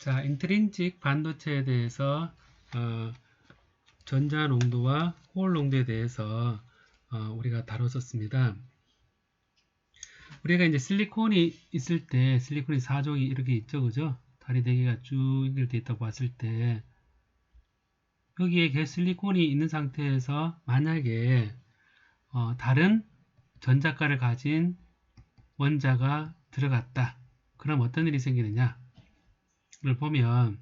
자, 인트린직 반도체에 대해서 전자 농도와 홀 농도에 대해서 우리가 다뤘었습니다. 우리가 이제 실리콘이 있을 때 실리콘이 4족이 이렇게 있죠, 그죠? 다리 4개가 쭉 연결되어 있다고 봤을 때 여기에 실리콘이 있는 상태에서 만약에 다른 전자가를 가진 원자가 들어갔다. 그럼 어떤 일이 생기느냐? 를 보면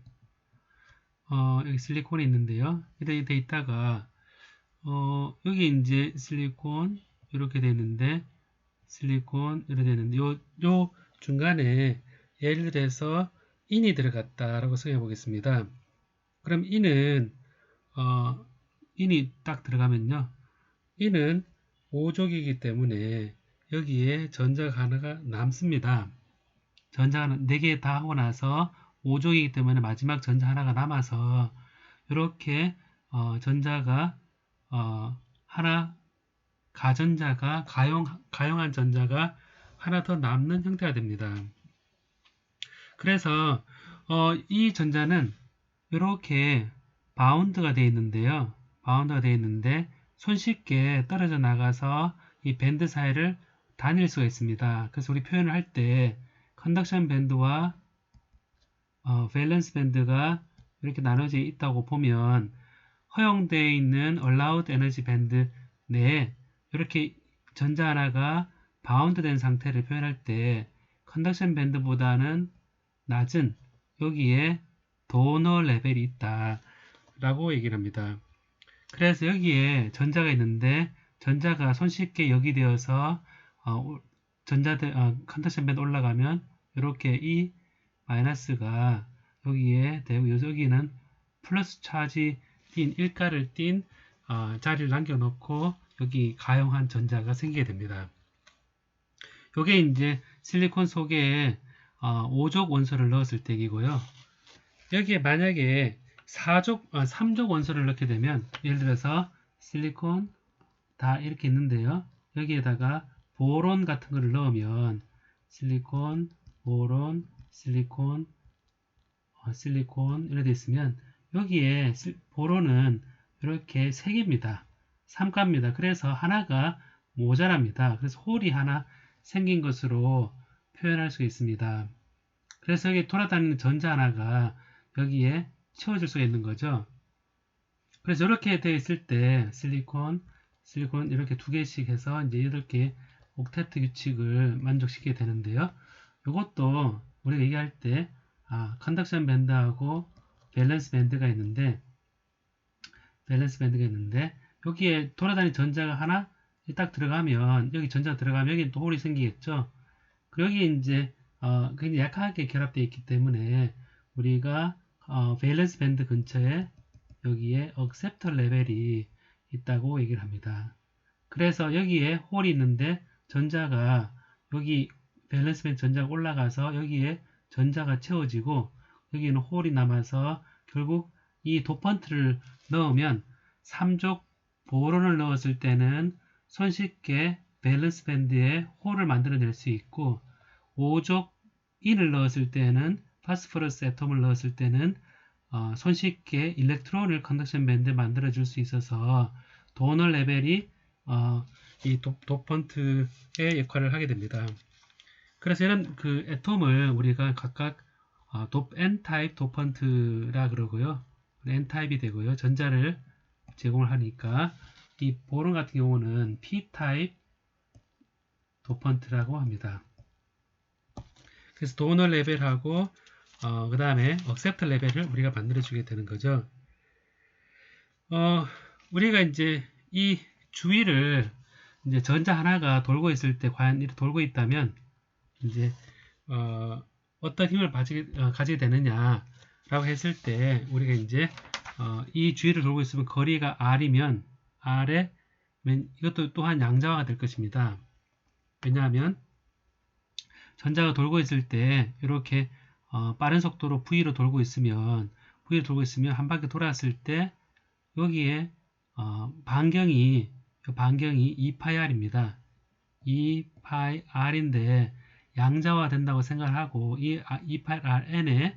여기 실리콘이 있는데요. 이렇게 돼 있다가 여기 이제 실리콘 이렇게 되는데 실리콘 이렇게 되는데 요 중간에 예를 들어서 인이 들어갔다라고 생각해 보겠습니다. 그럼 인은 인이 딱 들어가면요. 인은 5족이기 때문에 여기에 전자가 하나가 남습니다. 전자가 4개 다 하고 나서 5족이기 때문에 마지막 전자 하나가 남아서 이렇게 전자가 하나 가전자가 가용한 전자가 하나 더 남는 형태가 됩니다. 그래서 이 전자는 이렇게 바운드가 되어 있는데요. 바운드가 되어 있는데 손쉽게 떨어져 나가서 이 밴드 사이를 다닐 수가 있습니다. 그래서 우리 표현을 할 때 컨덕션 밴드와 밸런스 밴드가 이렇게 나눠져 있다고 보면 허용되어 있는 allowed 에너지 밴드 내에 이렇게 전자 하나가 바운드 된 상태를 표현할 때 컨덕션 밴드보다는 낮은 여기에 도너 레벨이 있다 라고 얘기를 합니다. 그래서 여기에 전자가 있는데 전자가 손쉽게 여기되어서 컨덕션 밴드 올라가면 이렇게 이 마이너스가 여기에 되고 여기는 플러스 차지 띈 일가를 띈 자리를 남겨놓고 여기 가용한 전자가 생기게 됩니다. 요게 이제 실리콘 속에 5족 원소를 넣었을 때이고요. 여기에 만약에 3족 원소를 넣게 되면 예를 들어서 실리콘 다 이렇게 있는데요. 여기에다가 보론 같은 거를 넣으면 실리콘, 보론, 실리콘, 실리콘 이렇게 되어 있으면 여기에 보론은 이렇게 3개입니다. 3가입니다. 그래서 하나가 모자랍니다. 그래서 홀이 하나 생긴 것으로 표현할 수 있습니다. 그래서 여기 돌아다니는 전자 하나가 여기에 채워질 수가 있는 거죠. 그래서 이렇게 되어 있을 때 실리콘 이렇게 2개씩 해서 이제 8개 옥테트 규칙을 만족시키게 되는데요. 이것도 우리가 얘기할 때 컨덕션 밴드하고 밸런스 밴드가 있는데 여기에 돌아다니는 전자가 하나 딱 들어가면 여기 전자가 들어가면 여기 또 홀이 생기겠죠. 그리고 여기 이제 굉장히 약하게 결합되어 있기 때문에 우리가 밸런스 밴드 근처에 여기에 억셉터 레벨이 있다고 얘기를 합니다. 그래서 여기에 홀이 있는데 전자가 여기 밸런스 밴드 전자가 올라가서 여기에 전자가 채워지고 여기는 홀이 남아서 결국 이 도펀트를 넣으면 3족 보론을 넣었을 때는 손쉽게 밸런스 밴드에 홀을 만들어낼 수 있고 5족 인을 넣었을 때는 파스포러스 애톰을 넣었을 때는 손쉽게 일렉트론을 컨덕션 밴드에 만들어 줄 수 있어서 도너 레벨이 이 도펀트의 역할을 하게 됩니다. 그래서 이런 그 애톰을 우리가 각각 N타입 도펀트라 그러고요. N타입이 되고요. 전자를 제공을 하니까 이 보론 같은 경우는 P타입 도펀트라고 합니다. 그래서 도너 레벨하고 그 다음에 억셉터 레벨을 우리가 만들어 주게 되는 거죠. 우리가 이제 이 주위를 이제 전자 하나가 돌고 있을 때 과연 이렇게 돌고 있다면 이제 어떤 힘을 가지게 되느냐라고 했을 때 우리가 이제 이 주위를 돌고 있으면 거리가 r이면 r에 이것도 또한 양자화가 될 것입니다. 왜냐하면 전자가 돌고 있을 때 이렇게 빠른 속도로 V로 돌고 있으면 한 바퀴 돌았을 때 여기에 반경이 2πr입니다. 2πr인데 양자화 된다고 생각을 하고 이 2πrn에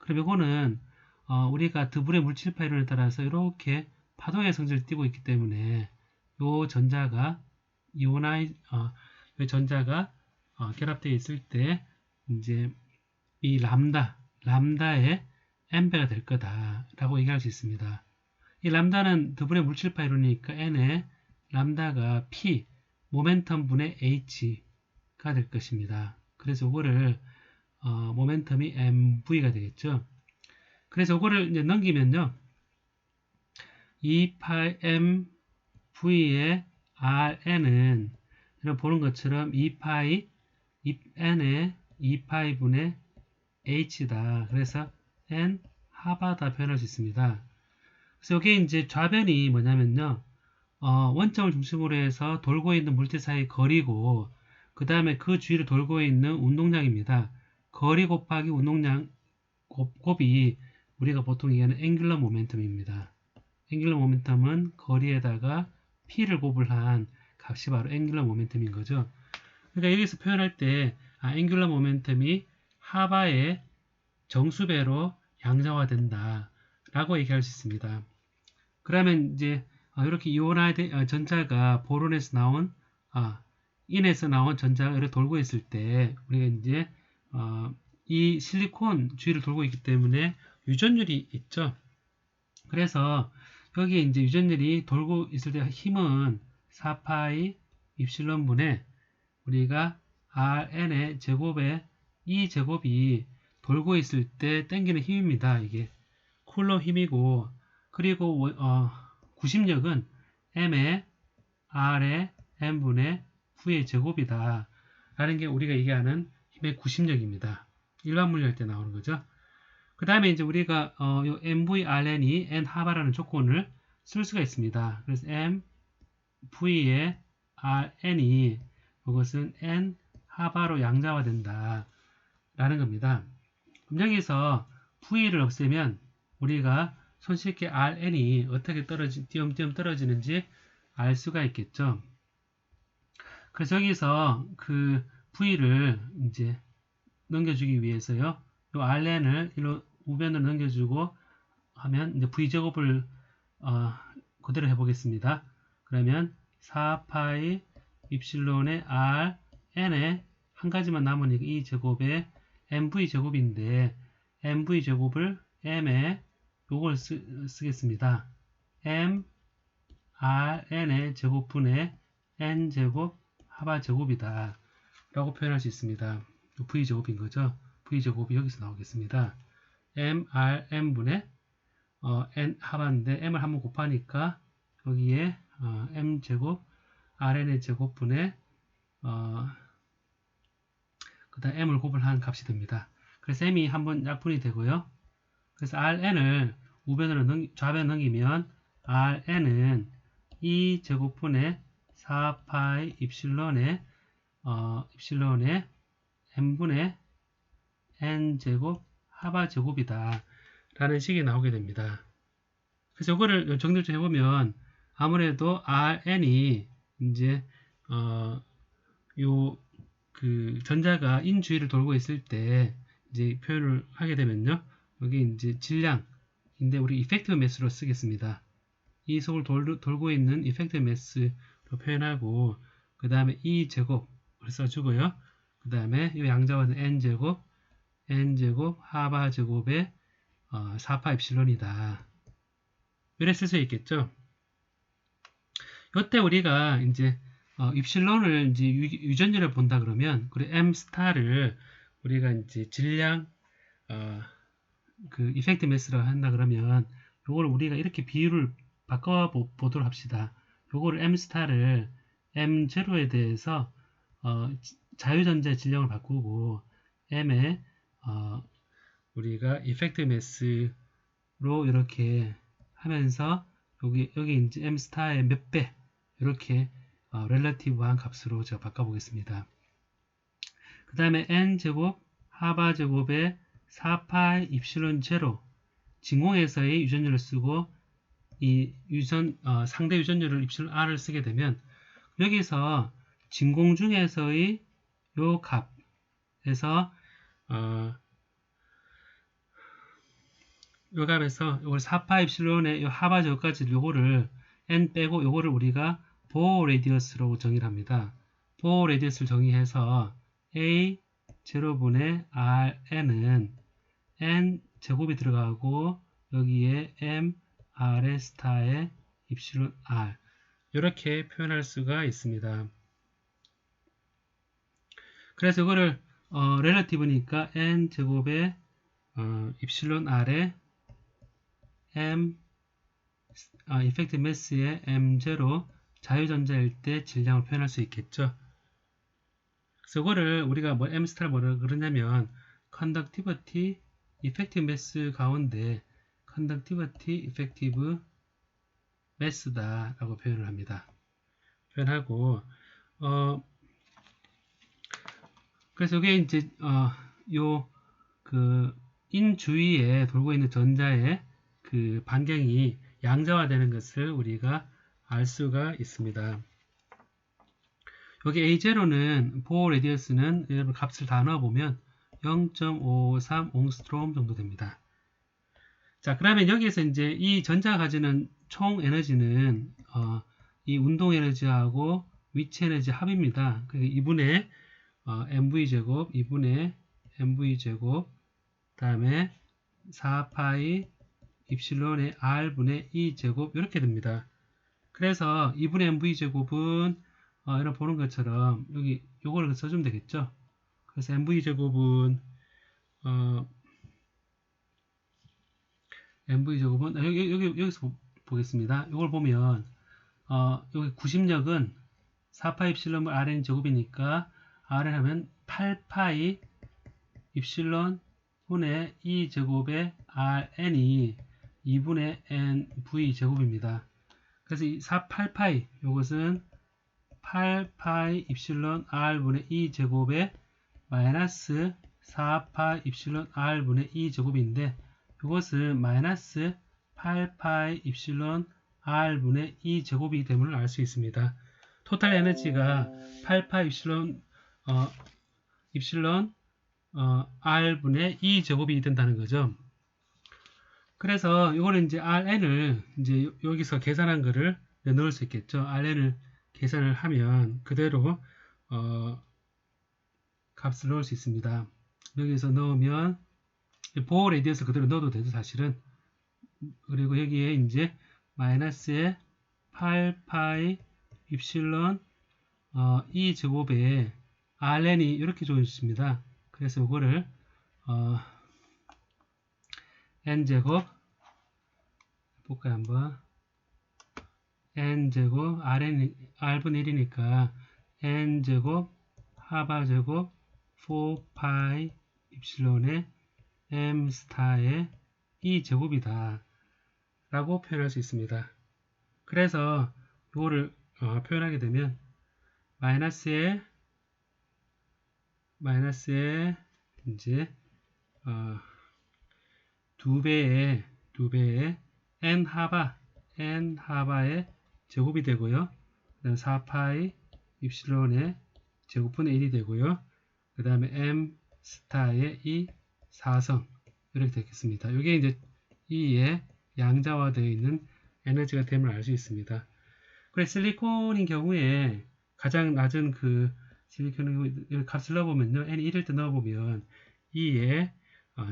그럼 이거는 우리가 드불의 물질파 이론에 따라서 이렇게 파동의 성질을 띠고 있기 때문에 요 전자가 전자가 결합되어 있을 때 이제 이 람다의 n배가 될 거다라고 얘기할 수 있습니다. 이 람다는 드불의 물질파 이론이니까 n의 람다가 p 모멘텀 분의 h가 될 것입니다. 그래서 이거를 모멘텀이 mv가 되겠죠. 그래서 이거를 이제 넘기면요, 2파이 mv의 rn은 보는 것처럼 2파이 n의 2파이 분의 h다. 그래서 n 하바다 표현할 수 있습니다. 그래서 이게 이제 좌변이 뭐냐면요, 원점을 중심으로 해서 돌고 있는 물체 사이의 거리고, 그 다음에 그 주위를 돌고 있는 운동량입니다. 거리 곱하기 운동량 곱이 우리가 보통 얘기하는 앵귤러 모멘텀입니다. 앵귤러 모멘텀은 거리에다가 p를 곱을 한 값이 바로 앵귤러 모멘텀인 거죠. 그러니까 여기서 표현할 때 앵귤러 모멘텀이 하바의 정수배로 양자화된다 라고 얘기할 수 있습니다. 그러면 이제 이렇게 이온화된 전자가 보론에서 나온 인에서 나온 전자가 이렇게 돌고 있을 때 우리가 이제 이 실리콘 주위를 돌고 있기 때문에 유전율이 있죠. 그래서 여기 이제 유전율이 돌고 있을 때 힘은 4파이 입실론 분의 우리가 Rn의 제곱에 이 제곱이 돌고 있을 때 당기는 힘입니다. 이게 쿨럼 힘이고, 그리고 구심력은 m의 r의 n분의 v의 제곱이다 라는 게 우리가 얘기하는 힘의 구심력입니다. 일반 물리할 때 나오는 거죠. 그 다음에 이제 우리가 요 mvrn이 n 하바라는 조건을 쓸 수가 있습니다. 그래서 mv의 rn이 이것은 n 하바로 양자화된다 라는 겁니다. 그럼 여기서 v를 없애면 우리가 손쉽게 rn이 어떻게 띄엄띄엄 떨어지는지 알 수가 있겠죠. 그래서 여기서 그 v를 이제 넘겨주기 위해서요, 요 rn을 우변으로 넘겨주고 하면 이제 v제곱을 그대로 해보겠습니다. 그러면 4파이 입실론의 rn에 한 가지만 남으니까 이 제곱에 mv제곱인데 mv제곱을 m에 요걸 쓰겠습니다. m rn의 제곱분의 n제곱 하바제곱이다 라고 표현할 수 있습니다. v제곱인 거죠. v제곱이 여기서 나오겠습니다. m rn분의 n 하바인데 m을 한번 곱하니까 여기에 m제곱 rn의 제곱분의 그 다음 m을 곱을 한 값이 됩니다. 그래서 m이 한번 약분이 되고요. 그래서 rn을 우변으로 좌변 넘기면 rn은 2제곱분의 4파이 입실론의 n분의 n제곱 하바제곱이다 라는 식이 나오게 됩니다. 그래서 이거를 정리를 좀 해보면 아무래도 rn이 이제 그 전자가 인 주위를 돌고 있을 때 이제 표현을 하게 되면요, 여기 이제 질량인데 우리 이펙티브 매스로 쓰겠습니다. 이 속을 돌고 있는 이펙티브 매스로 표현하고, 그 다음에 이 제곱을 써주고요. 그 다음에 이 양자와는 n제곱 하바 제곱의 4파 입실론이다. 이래 쓸 수 있겠죠. 이때 우리가 이제 입실론을 이제 유전율을 본다 그러면, 그리고 m 스타를 우리가 이제 질량 그 이펙트 매스라고 한다 그러면, 요걸 우리가 이렇게 비율을 바꿔 보도록 합시다. 요거를 m 스타를 m0에 대해서 자유전자의 질량을 바꾸고 m에 우리가 이펙트 매스로 이렇게 하면서 여기 이제 m 스타의 몇 배 이렇게 렐러티브한 값으로 제가 바꿔보겠습니다. 그 다음에 n제곱 하바 제곱의 4파이 입실론 제로 진공에서의 유전율을 쓰고 이 상대 유전율을 입실론 r을 쓰게 되면, 여기서 진공 중에서의 요 값에서 요 값에서 요걸 4파 입실론의 요 하바 제곱까지 요거를 n 빼고 요거를 우리가 보호 레디어스라고 정의를 합니다. 보호 레디어스를 정의해서 a 제로분의 rn은 n 제곱이 들어가고 여기에 m r의 스타의 입실론 r 이렇게 표현할 수가 있습니다. 그래서 이거를 렐러티브니까 n 제곱의 입실론 r에 m 이펙티브 매스의 m0 자유전자일 때 질량을 표현할 수 있겠죠. 그래서 이거를 우리가 뭐 m 스타를 뭐라 그러냐면 conductivity effective mass 가운데 conductivity effective mass다 라고 표현을 합니다. 표현하고 그래서 이게 이제 인 주위에 돌고 있는 전자의 그 반경이 양자화되는 것을 우리가 알 수가 있습니다. 여기 A0는 보호 레디어스는 여러분 값을 다 넣어보면 0.53 옹스트롬 정도 됩니다. 자, 그러면 여기에서 이제 이 전자가 가지는 총 에너지는 이 운동 에너지하고 위치 에너지 합입니다. 그래서 2분의 mv제곱, 2분의 mv제곱, 다음에 4파이 입실론의 r분의 2제곱 이렇게 됩니다. 그래서 2분의 mv제곱은 이런 보는 것처럼 여기 요거를 써주면 되겠죠. 그래서 mv제곱은 여기서 보겠습니다. 이걸 보면 여기 구심력은 4파이 입실론 rn 제곱이니까 rn 하면 8파이 입실론 분의 2제곱의 rn이 2분의 nv 제곱입니다. 그래서 이 8파이 요것은 8파이 입실론 r분의 2제곱의 마이너스 4파 입실론 r분의 2제곱인데 이것은 마이너스 8파이 입실론 r분의 2제곱이기 때문에 알 수 있습니다. 토탈 에너지가 8파 입실론 r분의 2제곱이 된다는 거죠. 그래서 이거는 이제 rn을 이제 여기서 계산한 거를 넣을 수 있겠죠. rn을 계산을 하면 그대로 값을 넣을 수 있습니다. 여기서 넣으면 보호 레디어스 그대로 넣어도 되죠, 사실은. 그리고 여기에 이제 마이너스에 8파이 입실론 2제곱에 rn이 이렇게 주어져 있습니다. 그래서 이거를 n제곱 볼까요 한번. n제곱 r분의 1이니까 n제곱 하바제곱 4파이 입실론의 m 스타의 2제곱이다 라고 표현할 수 있습니다. 그래서 이거를 표현하게 되면 마이너스에 이제 2배의 n 하바의 제곱이 되고요. 그다음 4파이 입실론의 제곱분의 1이 되고요. 그 다음에 m 스타의 이 4성 이렇게 되겠습니다. 이게 이제 이에 양자화되어 있는 에너지가 됨을 알 수 있습니다. 그래서 실리콘인 경우에 가장 낮은 그 실리콘 값을 넣어보면요. n 1일 때 넣어보면 이에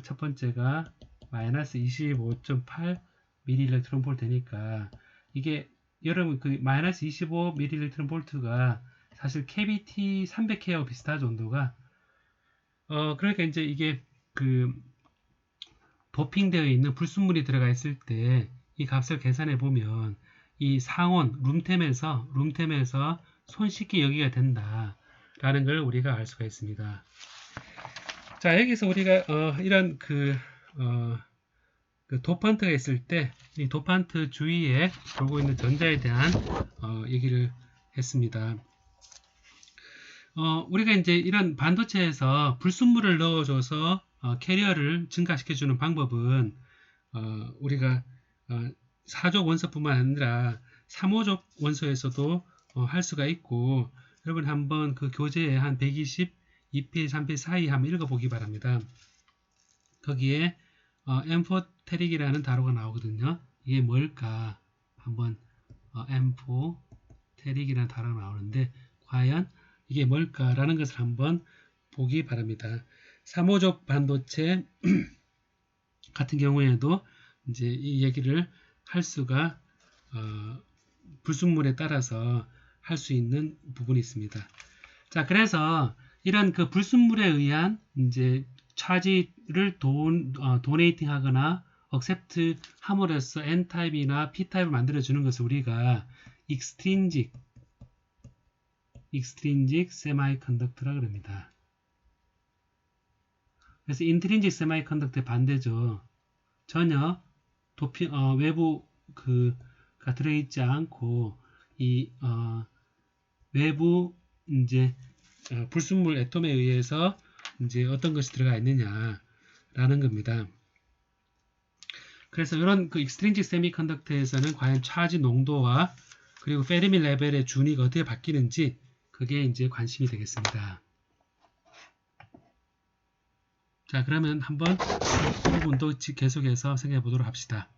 첫 번째가 마이너스 25.8 mV 되니까 이게 여러분 그 마이너스 25 mV가 사실 KBT 300K하고 비슷하죠. 온도가 그러니까 이제 이게 그 도핑되어 있는 불순물이 들어가 있을 때 이 값을 계산해 보면 이 상온 룸템에서 손쉽게 여기가 된다 라는 걸 우리가 알 수가 있습니다. 자, 여기서 우리가 이런 그 도판트가 있을 때 이 도판트 주위에 돌고 있는 전자에 대한 얘기를 했습니다. 우리가 이제 이런 반도체에서 불순물을 넣어줘서 캐리어를 증가시켜주는 방법은 우리가 4족 원소뿐만 아니라 3호족 원소에서도 할 수가 있고, 여러분 한번 그 교재에 한 122페이지, 3페이지 사이 한번 읽어보기 바랍니다. 거기에 엠포테릭이라는 단어가 나오거든요. 이게 뭘까? 한번 엠포테릭이라는 단어가 나오는데 과연 이게 뭘까라는 것을 한번 보기 바랍니다. 3호족 반도체 같은 경우에도 이제 이 얘기를 할 수가 불순물에 따라서 할 수 있는 부분이 있습니다. 자, 그래서 이런 그 불순물에 의한 이제 차지를 도네이팅 하거나 억셉트 함으로써 N타입이나 P타입을 만들어주는 것을 우리가 extrinsic semiconductor라 그럽니다. 그래서 intrinsic semiconductor의 반대죠. 전혀 외부 가 들어있지 않고 이 외부 이제 불순물 애톰에 의해서 이제 어떤 것이 들어가 있느냐라는 겁니다. 그래서 이런 그 extrinsic semiconductor에서는 과연 차지 농도와 그리고 페르미 레벨의 준위가 어떻게 바뀌는지 그게 이제 관심이 되겠습니다. 자, 그러면 한번 이 부분도 계속해서 생각해 보도록 합시다.